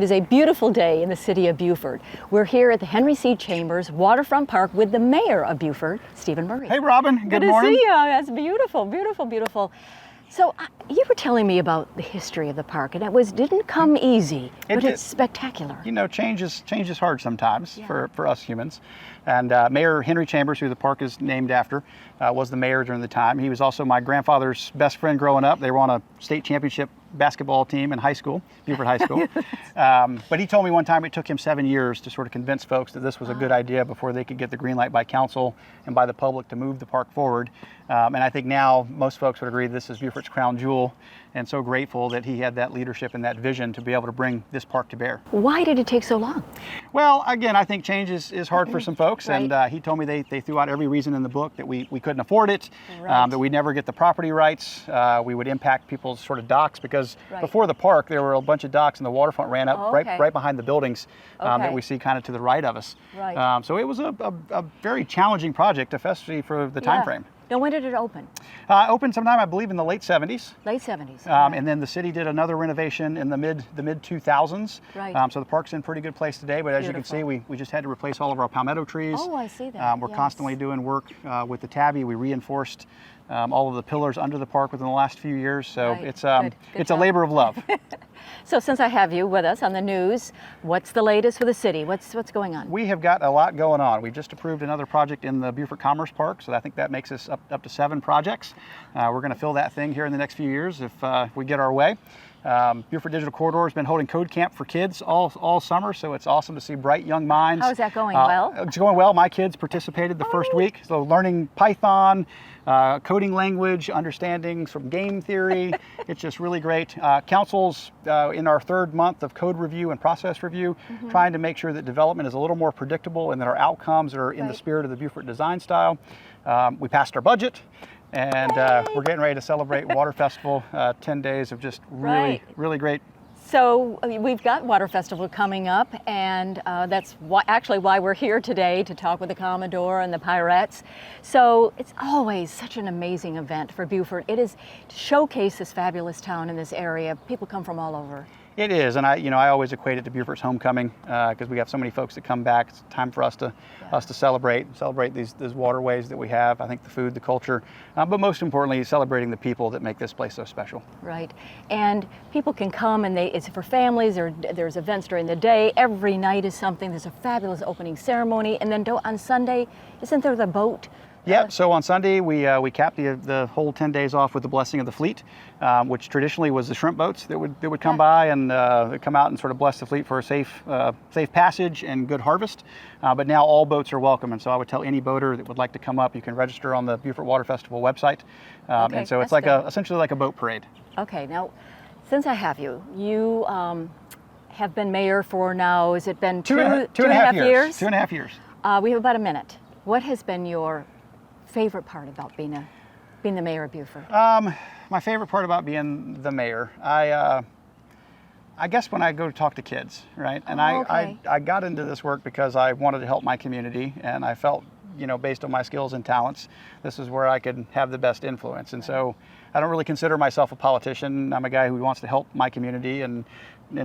It is a beautiful day in the city of Beaufort. We're here at the Henry C. Chambers Waterfront Park with the mayor of Beaufort, Stephen Murray. Hey, Robyn. Good morning. Good to see you. That's beautiful, beautiful, beautiful. So you were telling me about the history of the park, and it didn't come easy, but it's spectacular. You know, change is hard sometimes for us humans. And Mayor Henry Chambers, who the park is named after, was the mayor during the time. He was also my grandfather's best friend growing up. They were on a state championship basketball team in high school, Beaufort High School. But he told me one time it took him 7 years to sort of convince folks that this was a good idea before they could get the green light by council and by the public to move the park forward. And I think now most folks would agree this is Beaufort's crown jewel, and so grateful that he had that leadership and that vision to be able to bring this park to bear. Why did it take so long? Well, again, I think change is hard for some folks, Right. and he told me they threw out every reason in the book that we couldn't afford it, Right. that we'd never get the property rights, we would impact people's sort of docks, because Right. before the park there were a bunch of docks and the waterfront ran up okay. right behind the buildings that Okay. we see kind of to the right of us. Right. So it was a very challenging project, especially for the time frame. Now, when did it open? Opened sometime, I believe, in the late 70s. Late 70s. And then the city did another renovation in the mid 2000s. Right. So the park's in a pretty good place today, but as you can see, we just had to replace all of our palmetto trees. Oh, I see that. We're Yes. constantly doing work with the tabby. We reinforced all of the pillars under the park within the last few years. So Right. it's Good it's a job. labor of love. So since I have you with us on the news, what's the latest for the city? What's going on? We have got a lot going on. We just approved another project in the Beaufort Commerce Park, so I think that makes us up to 7 projects. We're going to fill that thing here in the next few years if we get our way. Beaufort Digital Corridor has been holding code camp for kids all summer, so it's awesome to see bright young minds. How's that going? Well? It's going well. My kids participated the first week, so learning Python, coding language, understanding some game theory. It's just really great. Council's in our 3rd month of code review and process review, trying to make sure that development is a little more predictable and that our outcomes are in the spirit of the Beaufort design style. We passed our budget. And we're getting ready to celebrate Water Festival, 10 days of just really, really great. So we've got Water Festival coming up, and that's actually why we're here today, to talk with the Commodore and the Pirates. So it's always such an amazing event for Beaufort. It is to showcase this fabulous town in this area. People come from all over. It is, and I always equate it to Beaufort's homecoming because we have so many folks that come back. It's time for us to celebrate these waterways that we have. I think the food, the culture, but most importantly, celebrating the people that make this place so special. Right, and people can come, and it's for families. There's events during the day. Every night is something. There's a fabulous opening ceremony, and then on Sunday, isn't there the boat? Yep. So on Sunday we capped the whole 10 days off with the blessing of the fleet, which traditionally was the shrimp boats that would come by and come out and sort of bless the fleet for a safe passage and good harvest. But now all boats are welcome, and so I would tell any boater that would like to come up, you can register on the Beaufort Water Festival website, and so it's like essentially like a boat parade. Okay. Now, since I have you, you have been mayor for now. Has it been two and a half years? 2.5 years. We have about a minute. What has been your favorite part about being the mayor of Beaufort? My favorite part about being the mayor, I guess when I go to talk to kids, right? And I got into this work because I wanted to help my community, and I felt, based on my skills and talents, this is where I could have the best influence. And so I don't really consider myself a politician. I'm a guy who wants to help my community and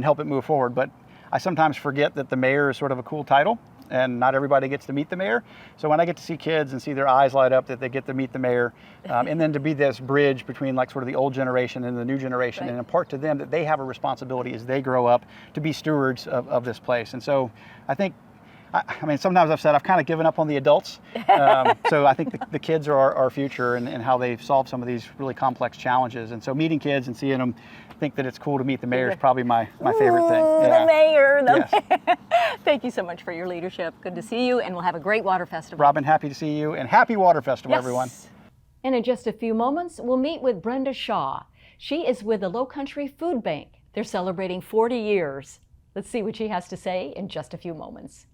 help it move forward. But I sometimes forget that the mayor is sort of a cool title, and not everybody gets to meet the mayor. So when I get to see kids and see their eyes light up that they get to meet the mayor, and then to be this bridge between like sort of the old generation and the new generation, and impart to them that they have a responsibility as they grow up to be stewards of this place. And so I think, I mean, sometimes I've said I've kind of given up on the adults. So I think the kids are our future, and how they've solved some of these really complex challenges. And so meeting kids and seeing them think that it's cool to meet the mayor is probably my favorite thing. Yeah. The mayor. Yes. Thank you so much for your leadership. Good to see you, and we'll have a great Water Festival. Robyn, happy to see you, and happy Water Festival, everyone. And in just a few moments, we'll meet with Brenda Shaw. She is with the Lowcountry Food Bank. They're celebrating 40 years. Let's see what she has to say in just a few moments.